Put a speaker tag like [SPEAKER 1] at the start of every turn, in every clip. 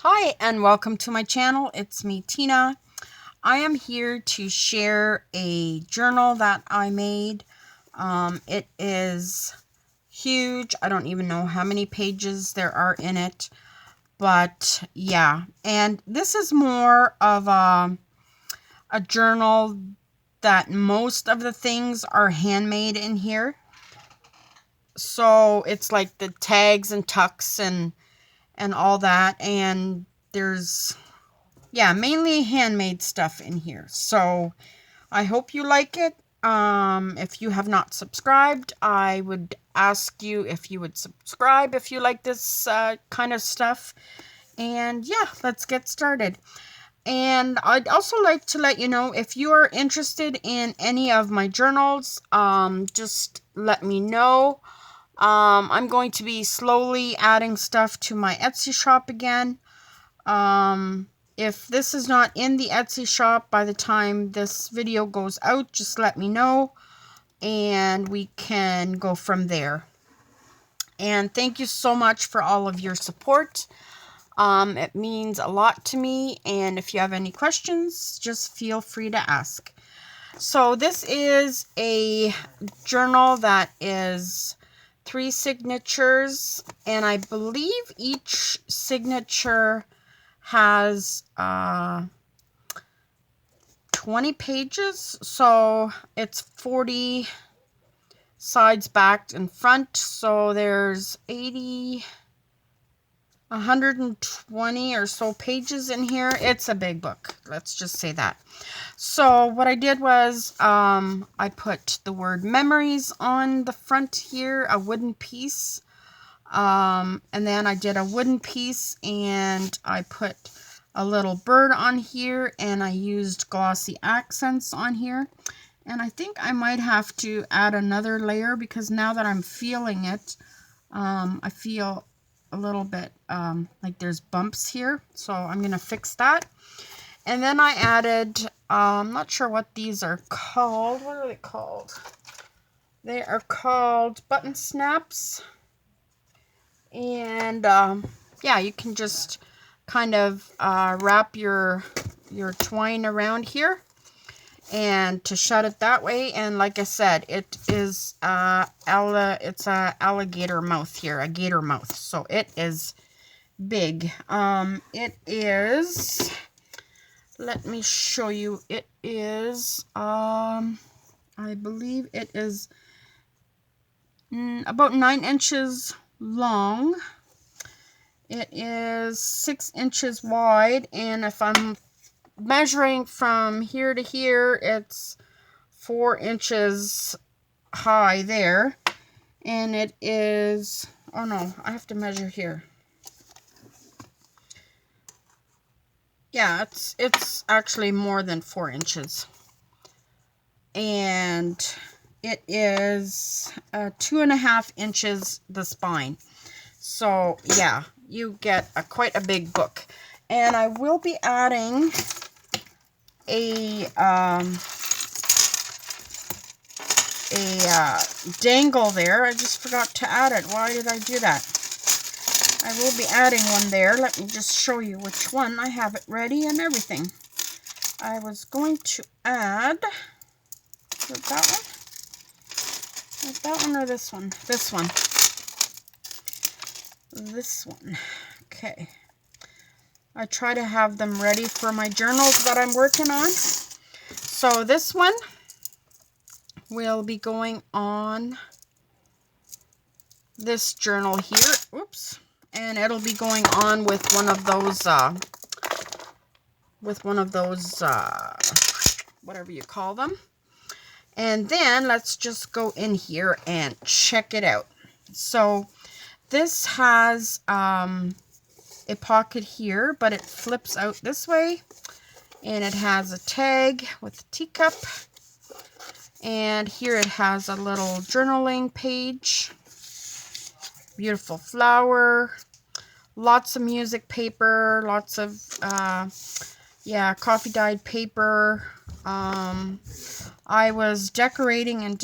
[SPEAKER 1] Hi and welcome to my channel. It's me, Tina. I am here to share a journal that I made. It is huge. I don't even know how many pages there are in it, but yeah. And this is more of a journal that most of the things are handmade in here. So it's like the tags and tucks and all that, and there's mainly handmade stuff in here. So I hope you like it. If you have not subscribed, I would ask you if you would subscribe if you like this kind of stuff. And yeah, let's get started. And I'd also like to let you know, if you are interested in any of my journals, just let me know. I'm going to be slowly adding stuff to my Etsy shop again. If this is not in the Etsy shop by the time this video goes out, just let me know and we can go from there. And thank you so much for all of your support. It means a lot to me, and if you have any questions, just feel free to ask. So this is a journal that is 3 signatures, and I believe each signature has 20 pages, so it's 40 sides back and front, so there's 120 or so pages in here. It's a big book, let's just say that. So what I did was I put the word memories on the front here, a wooden piece, and then I did a wooden piece and I put a little bird on here, and I used glossy accents on here. And I think I might have to add another layer, because now that I'm feeling it, I feel a little bit like there's bumps here, so I'm gonna fix that. And then I added, I'm not sure what these are called. What are they called? They are called button snaps. And yeah, you can just kind of wrap your twine around here and to shut it that way. And like I said, it is it's a alligator mouth here, a gator mouth, so it is big. It is, let me show you, it is I believe it is about 9 inches long. It is 6 inches wide, and if I'm measuring from here to here, it's 4 inches high there. And it is, oh no, I have to measure here. Yeah, it's actually more than 4 inches. And it is 2.5 inches the spine. So yeah, you get quite a big book. And I will be adding a dangle there. I just forgot to add it. Why did I do that? I will be adding one there. Let me just show you which one. I have it ready and everything. I was going to add, is it that one? Is that one or this one? This one. This one. Okay. I try to have them ready for my journals that I'm working on. So this one will be going on this journal here. Oops. And it'll be going on with one of those whatever you call them. And then let's just go in here and check it out. So this has a pocket here, but it flips out this way, and it has a tag with a teacup, and here it has a little journaling page, beautiful flower, lots of music paper, lots of coffee dyed paper. I was decorating and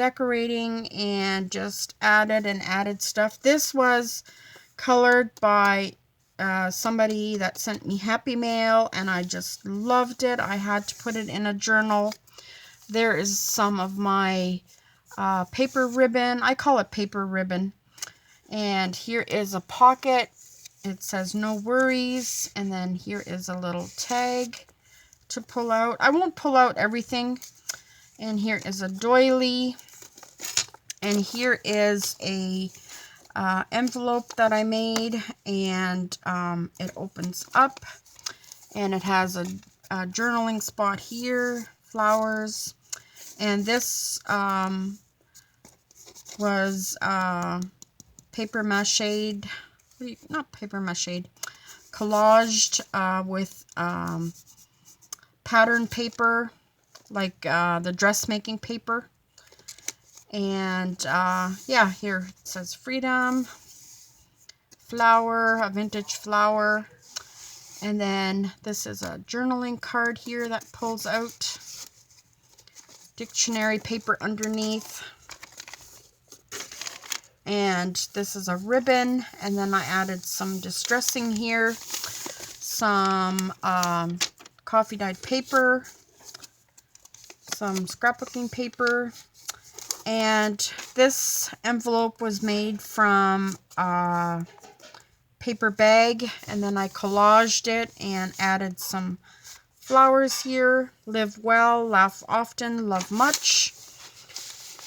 [SPEAKER 1] just added stuff. This was colored by somebody that sent me Happy Mail, and I just loved it. I had to put it in a journal. There is some of my paper ribbon. I call it paper ribbon. And here is a pocket. It says no worries. And then here is a little tag to pull out. I won't pull out everything. And here is a doily. And here is a envelope that I made. And it opens up. And it has a journaling spot here. Flowers. And this was paper mache, not paper mache, collaged with pattern paper, like the dressmaking paper. And yeah, here it says freedom, flower, a vintage flower. And then this is a journaling card here that pulls out. Dictionary paper underneath. And this is a ribbon, and then I added some distressing here, some coffee dyed paper, some scrapbooking paper, and this envelope was made from a paper bag, and then I collaged it and added some flowers here. Live well, laugh often, love much.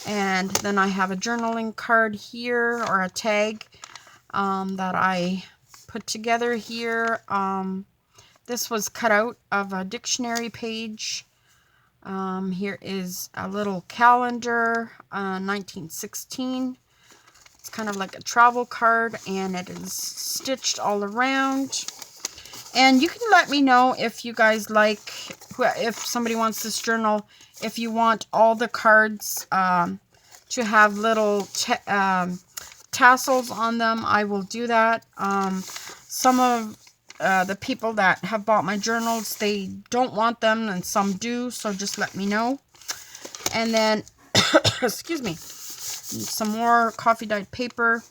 [SPEAKER 1] And then I have a journaling card here, or a tag that I put together here. This was cut out of a dictionary page. Here is a little calendar, 1916. It's kind of like a travel card, and it is stitched all around. And you can let me know if you guys like, if somebody wants this journal, if you want all the cards to have little tassels on them, I will do that. Some of the people that have bought my journals, they don't want them, and some do, so just let me know. And then, excuse me, some more coffee dyed paper.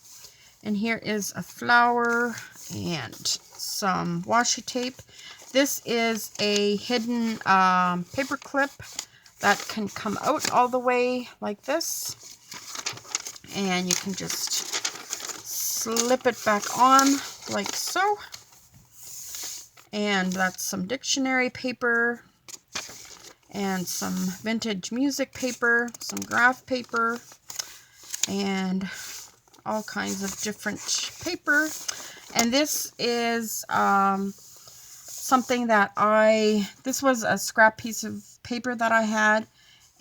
[SPEAKER 1] And here is a flower and some washi tape. This is a hidden paper clip that can come out all the way like this. And you can just slip it back on like so. And that's some dictionary paper and some vintage music paper, some graph paper, and all kinds of different paper. And this is something that this was a scrap piece of paper that I had,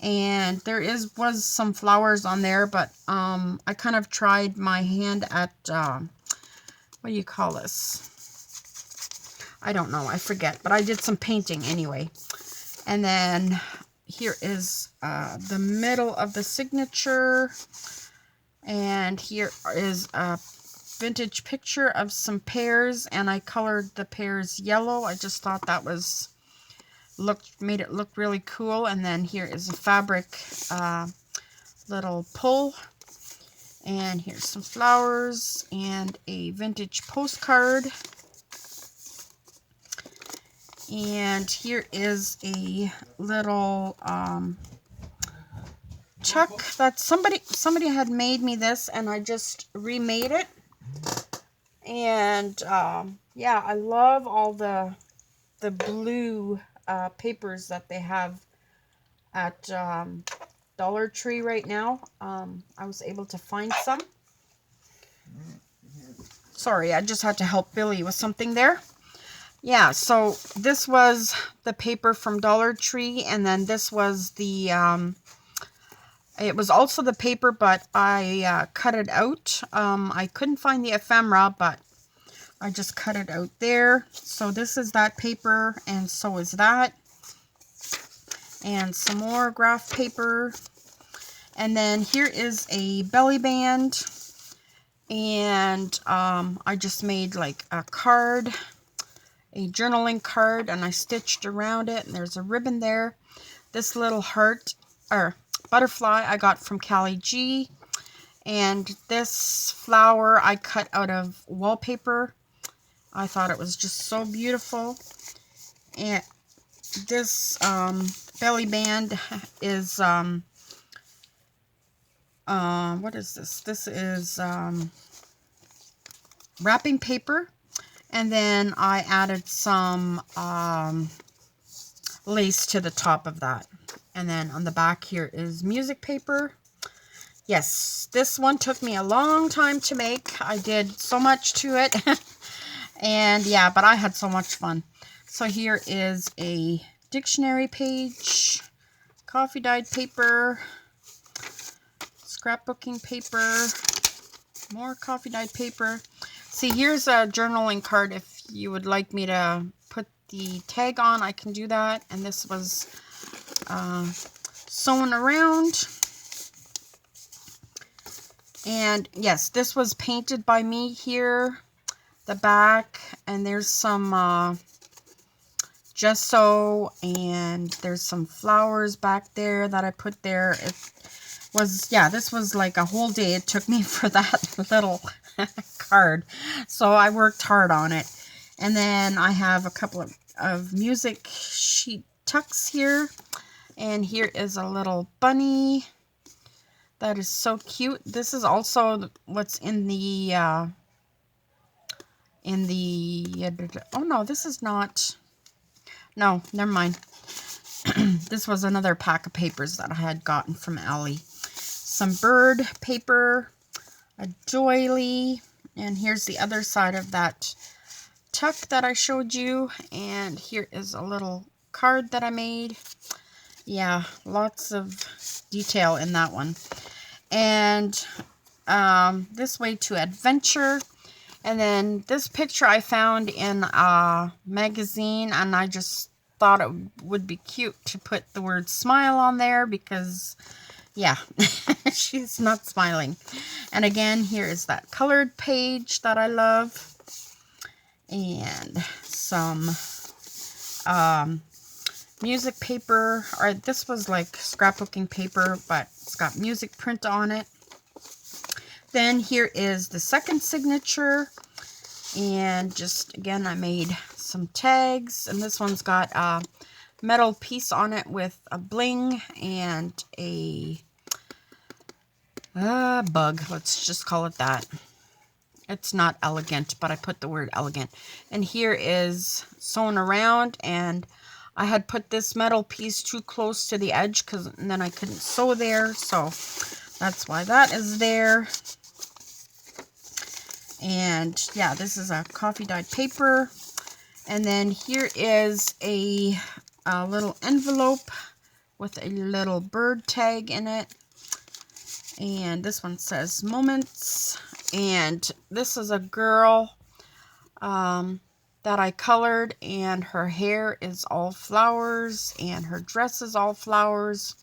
[SPEAKER 1] and there was some flowers on there, but I kind of tried my hand at what do you call this? I don't know, I forget, but I did some painting anyway. And then here is the middle of the signature, and here is a vintage picture of some pears, and I colored the pears yellow. I just thought that was made it look really cool. And then here is a fabric little pull, and here's some flowers and a vintage postcard. And here is a little chuck that somebody had made me this, and I just remade it. And yeah, I love all the blue papers that they have at Dollar Tree right now. I was able to find some. Sorry, I just had to help Billy with something there. Yeah, so this was the paper from Dollar Tree, and then this was the, it was also the paper, but I cut it out. I couldn't find the ephemera, but I just cut it out there. So this is that paper, and so is that. And some more graph paper. And then here is a belly band, and I just made like a card, a journaling card, and I stitched around it, and there's a ribbon there. This little heart or butterfly I got from Callie G, and this flower I cut out of wallpaper. I thought it was just so beautiful. And this belly band is, what is this? This is wrapping paper. And then I added some lace to the top of that. And then on the back here is music paper. Yes, this one took me a long time to make. I did so much to it. And yeah, but I had so much fun. So here is a dictionary page, coffee dyed paper, scrapbooking paper, more coffee dyed paper. See, here's a journaling card. If you would like me to put the tag on, I can do that. And this was sewn around. And yes, this was painted by me here, the back, and there's some gesso, and there's some flowers back there that I put there. It was, yeah, this was like a whole day it took me for that little card. So I worked hard on it. And then I have a couple of music sheet tucks here. And here is a little bunny. That is so cute. This is also what's in the, oh no, this is not, no, never mind. This was another pack of papers that I had gotten from Allie. Some bird paper, a doily, and here's the other side of that tuck that I showed you. And here is a little card that I made. Yeah, lots of detail in that one. And this way to adventure. And then this picture I found in a magazine, and I just thought it would be cute to put the word smile on there because, yeah, she's not smiling. And again, here is that colored page that I love. And some music paper. Or this was like scrapbooking paper, but it's got music print on it. Then here is the second signature. And just, again, I made some tags. And this one's got a metal piece on it with a bling and a bug. Let's just call it that. It's not elegant, but I put the word elegant. And here is sewn around. And I had put this metal piece too close to the edge and then I couldn't sew there. So that's why that is there. And yeah, this is a coffee dyed paper. And then here is a little envelope with a little bird tag in it. And this one says moments. And this is a girl that I colored, and her hair is all flowers and her dress is all flowers.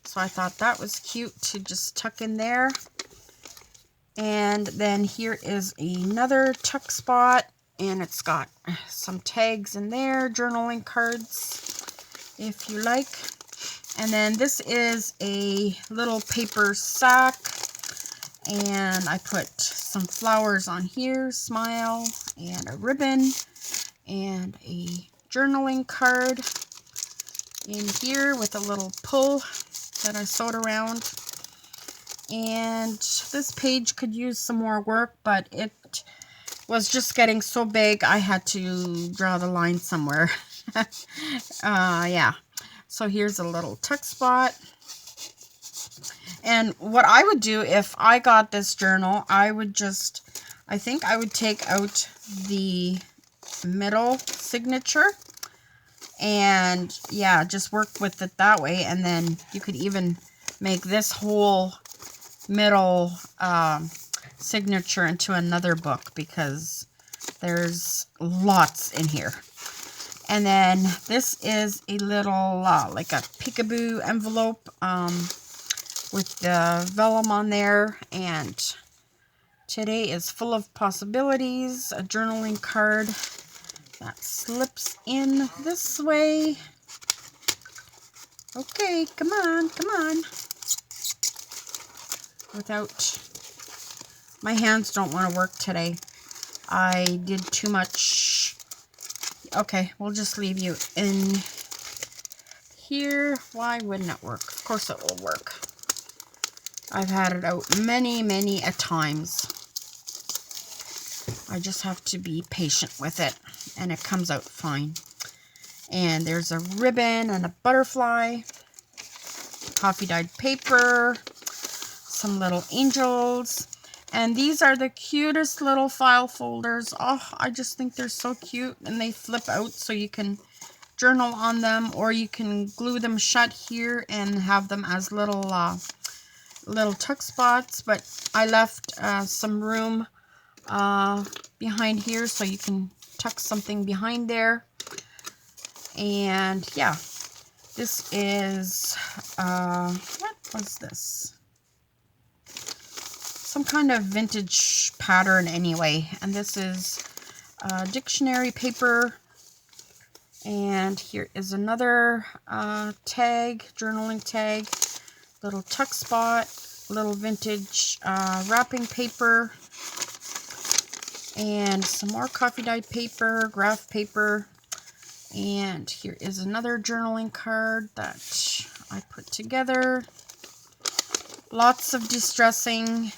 [SPEAKER 1] So I thought that was cute to just tuck in there. And then here is another tuck spot, and it's got some tags in there, journaling cards if you like. And then this is a little paper sack, and I put some flowers on here, smile, and a ribbon, and a journaling card in here with a little pull that I sewed around. And this page could use some more work, but it was just getting so big I had to draw the line somewhere. Yeah. So here's a little tuck spot. And what I would do if I got this journal, I think I would take out the middle signature and yeah, just work with it that way. And then you could even make this whole middle signature into another book because there's lots in here. And then this is a little like a peekaboo envelope with the vellum on there, and today is full of possibilities. A journaling card that slips in this way. Okay, come on, come on. Without, my hands don't want to work today. I did too much. Okay, we'll just leave you in here. Why wouldn't it work? Of course it will work. I've had it out many a times. I just have to be patient with it, and it comes out fine. And there's a ribbon and a butterfly, coffee dyed paper, some little angels, and these are the cutest little file folders. Oh, I just think they're so cute, and they flip out so you can journal on them, or you can glue them shut here and have them as little tuck spots. But I left some room behind here so you can tuck something behind there. And yeah, this is what was this? Some kind of vintage pattern anyway. And this is dictionary paper. And here is another tag, journaling tag, little tuck spot, little vintage wrapping paper, and some more coffee dyed paper, graph paper. And here is another journaling card that I put together. Lots of distressing.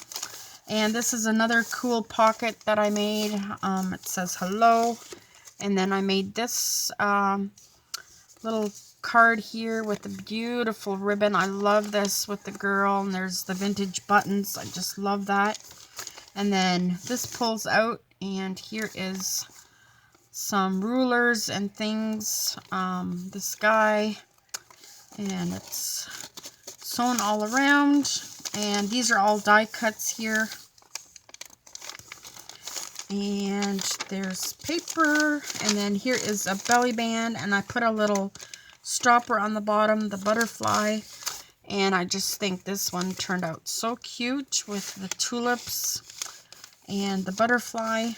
[SPEAKER 1] And this is another cool pocket that I made. It says hello. And then I made this little card here with the beautiful ribbon. I love this with the girl. And there's the vintage buttons. I just love that. And then this pulls out. And here is some rulers and things. This guy. And it's sewn all around. And these are all die cuts here. And there's paper, and then here is a belly band, and I put a little stopper on the bottom, the butterfly, and I just think this one turned out so cute with the tulips and the butterfly.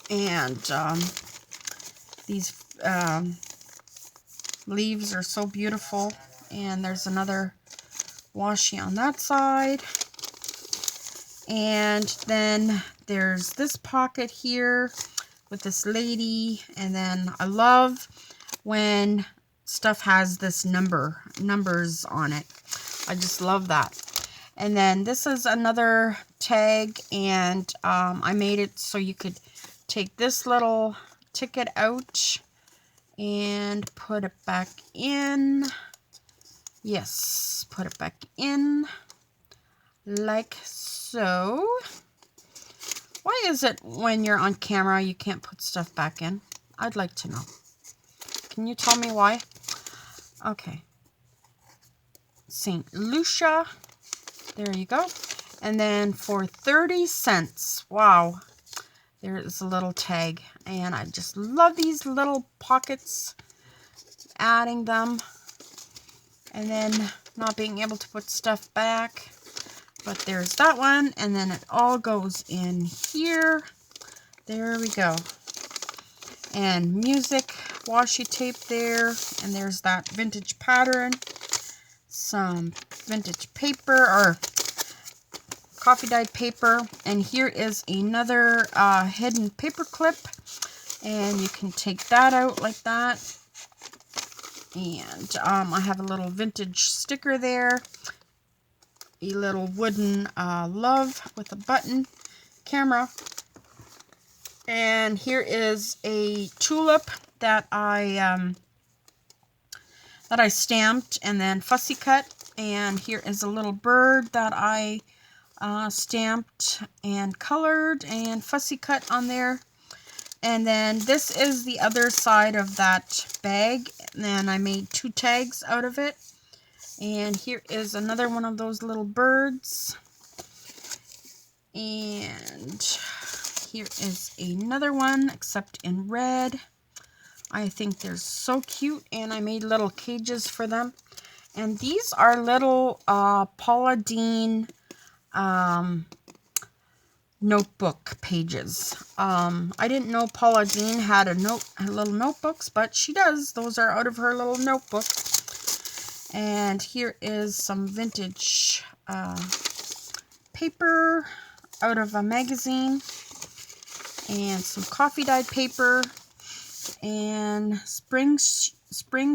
[SPEAKER 1] And these leaves are so beautiful, and there's another washi on that side. And then there's this pocket here with this lady. And then I love when stuff has this numbers on it. I just love that. And then this is another tag, and I made it so you could take this little ticket out and put it back in. Yes, put it back in like so. Why is it when you're on camera you can't put stuff back in? I'd like to know. Can you tell me why? Okay. St. Lucia. There you go. And then for 30 cents. Wow. There is a little tag. And I just love these little pockets. Adding them. And then not being able to put stuff back. But there's that one, and then it all goes in here. There we go. And music washi tape there, and there's that vintage pattern. Some vintage paper, or coffee dyed paper. And here is another hidden paper clip, and you can take that out like that. And I have a little vintage sticker there. A little wooden love with a button camera. And here is a tulip that I stamped and then fussy cut. And here is a little bird that I stamped and colored and fussy cut on there. And then this is the other side of that bag. And then I made 2 tags out of it. And here is another one of those little birds. And here is another one, except in red. I think they're so cute, and I made little cages for them. And these are little Paula Deen notebook pages. I didn't know Paula Deen had little notebooks, but she does. Those are out of her little notebook. And here is some vintage paper out of a magazine, and some coffee dyed paper. And spring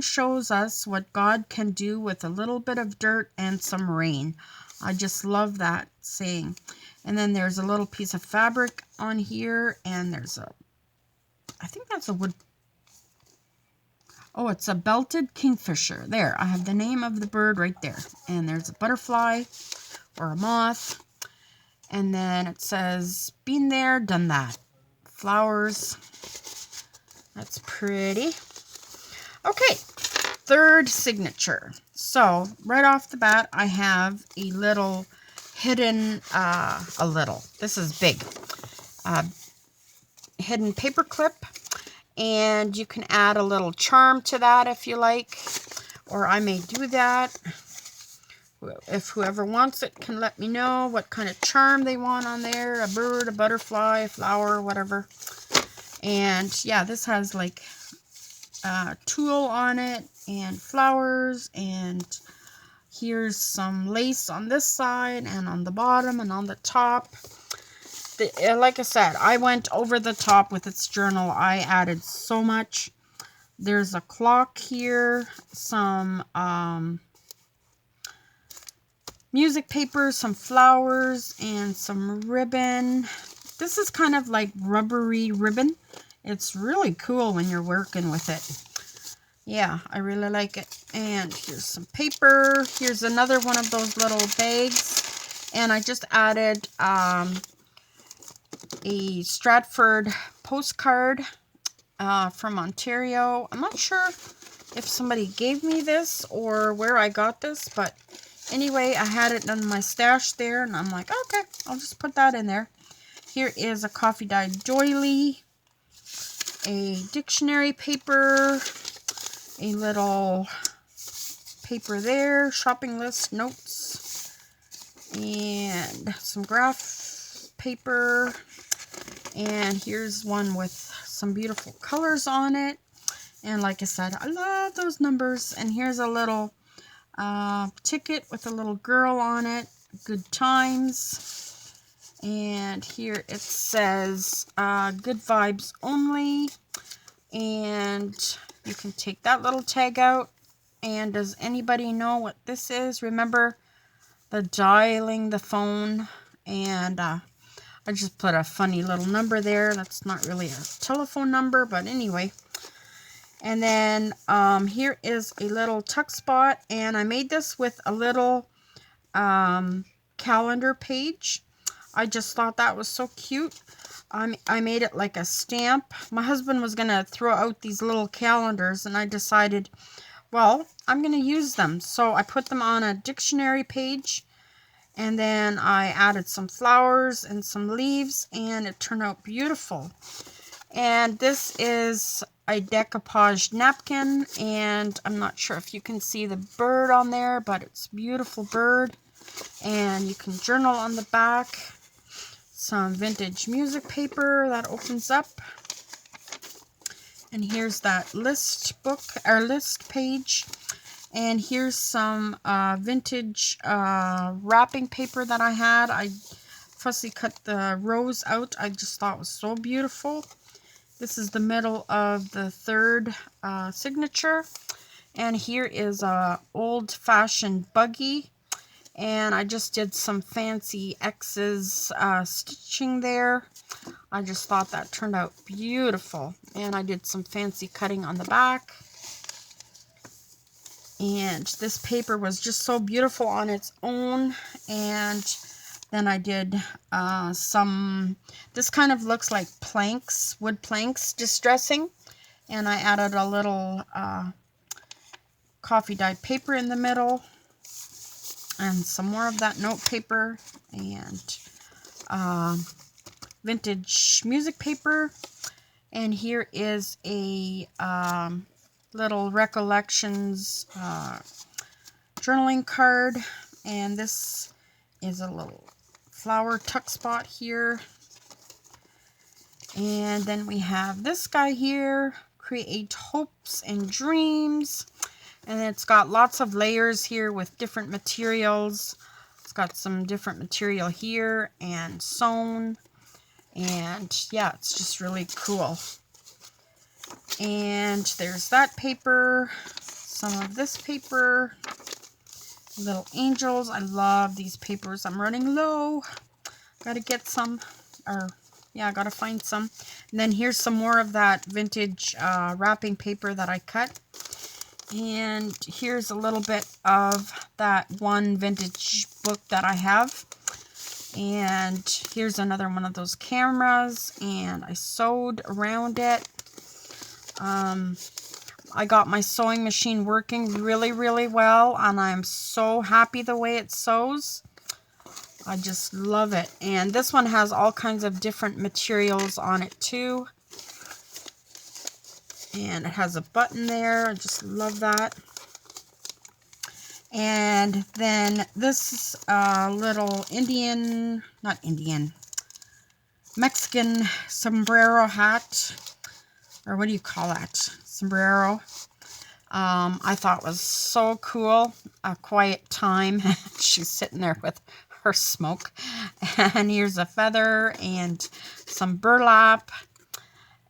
[SPEAKER 1] shows us what God can do with a little bit of dirt and some rain. I just love that saying. And then there's a little piece of fabric on here, and there's I think that's a wood. Oh, it's a belted kingfisher. There, I have the name of the bird right there. And there's a butterfly or a moth. And then it says, been there, done that. Flowers. That's pretty. Okay, third signature. So, right off the bat, I have a little hidden, this is big, hidden paper clip. And you can add a little charm to that if you like, or I may do that. If whoever wants it can let me know what kind of charm they want on there. A bird, a butterfly, a flower, whatever. And yeah, this has like a tulle on it and flowers, and here's some lace on this side and on the bottom and on the top. Like I said, I went over the top with its journal. I added so much. There's a clock here, some music paper, some flowers, and some ribbon. This is kind of like rubbery ribbon. It's really cool when you're working with it. Yeah, I really like it. And here's some paper. Here's another one of those little bags. And I just added a Stratford postcard from Ontario. I'm not sure if somebody gave me this or where I got this, but anyway, I had it in my stash there, and I'm like, okay, I'll just put that in there. Here is a coffee dyed doily, a dictionary paper, a little paper there, shopping list, notes, and some graph paper. And here's one with some beautiful colors on it. And like I said, I love those numbers. And here's a little ticket with a little girl on it. Good times. And here it says good vibes only. And you can take that little tag out. And does anybody know what this is? Remember the dialing the phone? And I just put a funny little number there. That's not really a telephone number, but anyway. And then here is a little tuck spot, and I made this with a little calendar page. I just thought that was so cute. I made it like a stamp. My husband was going to throw out these little calendars, and I decided, well, I'm going to use them. So I put them on a dictionary page. And then I added some flowers and some leaves, and it turned out beautiful. And this is a decoupage napkin, and I'm not sure if you can see the bird on there, but it's a beautiful bird. And you can journal on the back. Some vintage music paper that opens up. And here's that list book, or list page. And here's some vintage wrapping paper that I had. I fussy cut the rows out. I just thought it was so beautiful. This is the middle of the third signature. And here is a old-fashioned buggy. And I just did some fancy X's stitching there. I just thought that turned out beautiful. And I did some fancy cutting on the back. And this paper was just so beautiful on its own. And then I did this kind of looks like planks, wood planks distressing. And I added a little coffee dyed paper in the middle. And some more of that note paper. And vintage music paper. And here is a little recollections journaling card, and this is a little flower tuck spot here. And then we have this guy here, create hopes and dreams, and it's got lots of layers here with different materials. It's It's got some different material here and sewn. And yeah, it's just really cool. And there's that paper. Some of this paper. Little angels. I love these papers. I'm running low. Gotta get some. Or yeah, I gotta find some. And then here's some more of that vintage wrapping paper that I cut. And here's a little bit of that one vintage book that I have. And here's another one of those cameras. And I sewed around it. I got my sewing machine working really, really well. And I'm so happy the way it sews. I just love it. And this one has all kinds of different materials on it too. And it has a button there. I just love that. And then this little Mexican sombrero hat. Or what do you call that? Sombrero. I thought was so cool. A quiet time. She's sitting there with her smoke. And here's a feather and some burlap.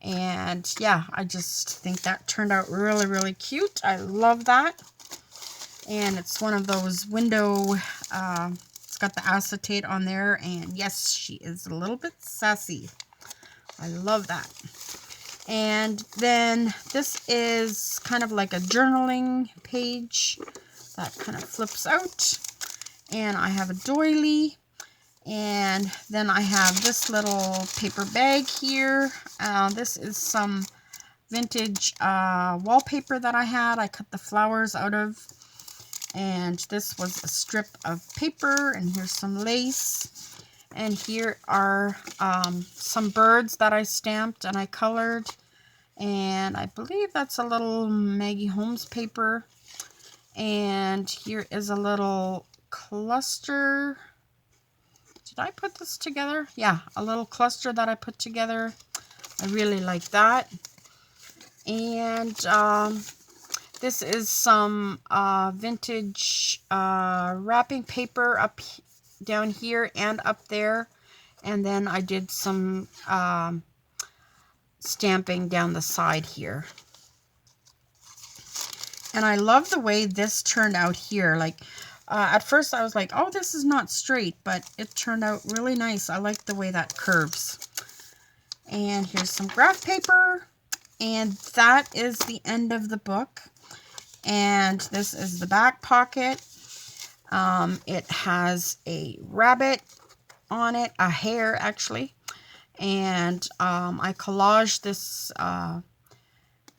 [SPEAKER 1] And yeah, I just think that turned out really, really cute. I love that. And it's one of those window, it's got the acetate on there. And yes, she is a little bit sassy. I love that. And then this is kind of like a journaling page that kind of flips out. And I have a doily. And then I have this little paper bag here. This is some vintage wallpaper that I had. I cut the flowers out of. And this was a strip of paper. And here's some lace. And here are some birds that I stamped and I colored. And I believe that's a little Maggie Holmes paper. And here is a little cluster. Did I put this together? Yeah, a little cluster that I put together. I really like that. And this is some vintage wrapping paper down here and up there. And then I did some stamping down the side here. And I love the way this turned out here. Like, at first I was like, oh, this is not straight, but it turned out really nice. I like the way that curves. And here's some graph paper. And that is the end of the book. And this is the back pocket. It has a rabbit on it, a hare actually. And I collaged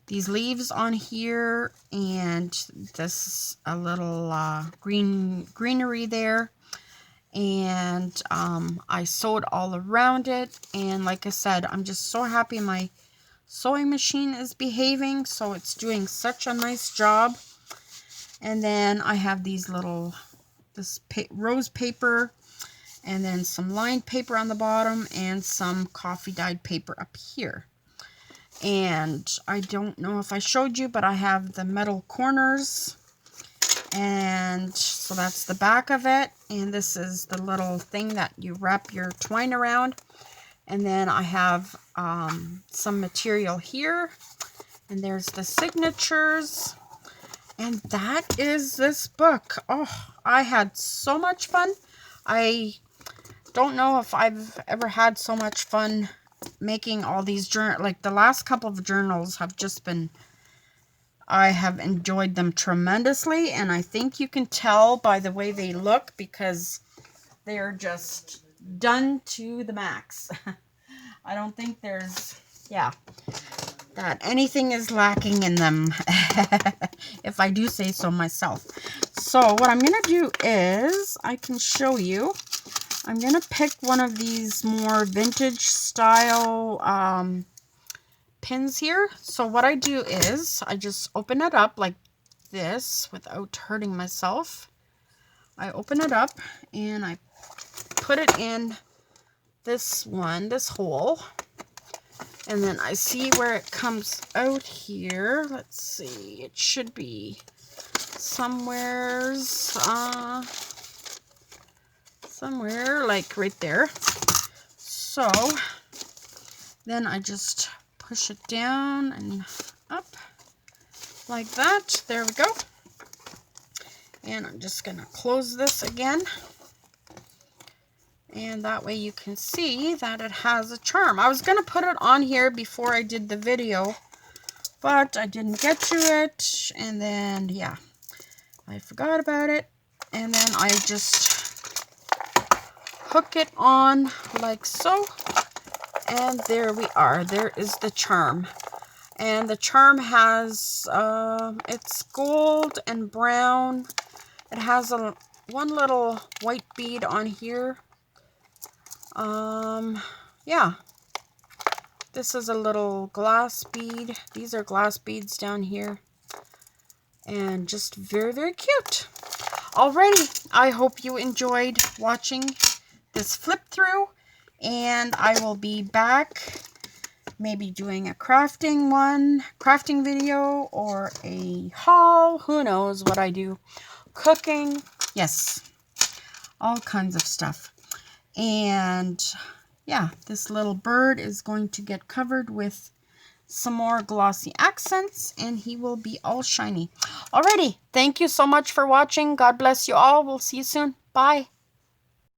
[SPEAKER 1] these leaves on here, and this is a little greenery there. And I sewed all around it. And like I said, I'm just so happy my sewing machine is behaving. So it's doing such a nice job. And then I have these this rose paper, and then some lined paper on the bottom, and some coffee dyed paper up here. And I don't know if I showed you, but I have the metal corners. And so that's the back of it. And this is the little thing that you wrap your twine around. And then I have some material here. And there's the signatures. And that is this book. Oh, I had so much fun. I don't know if I've ever had so much fun making all these journals. Like the last couple of journals have just been, I have enjoyed them tremendously. And I think you can tell by the way they look, because they're just done to the max. I don't think there's, that anything is lacking in them, if I do say so myself. So what I'm going to do is, I can show you, I'm going to pick one of these more vintage style pins here. So what I do is, I just open it up like this without hurting myself. I open it up and I put it in this hole. And then I see where it comes out here. Let's see. It should be somewheres. somewhere like right there. So then I just push it down and up like that. There we go. And I'm just going to close this again. And that way you can see that it has a charm. I was going to put it on here before I did the video, but I didn't get to it. And then, yeah, I forgot about it. And then I just hook it on like so. And there we are. There is the charm. And the charm has, it's gold and brown. It has one little white bead on here. Yeah. This is a little glass bead. These are glass beads down here. And just very, very cute. Alrighty, I hope you enjoyed watching this flip through. And I will be back maybe doing a crafting video or a haul. Who knows what I do. Cooking. Yes. All kinds of stuff. And yeah, this little bird is going to get covered with some more glossy accents and he will be all shiny. Alrighty, thank you so much for watching. God bless you all. We'll see you soon. Bye.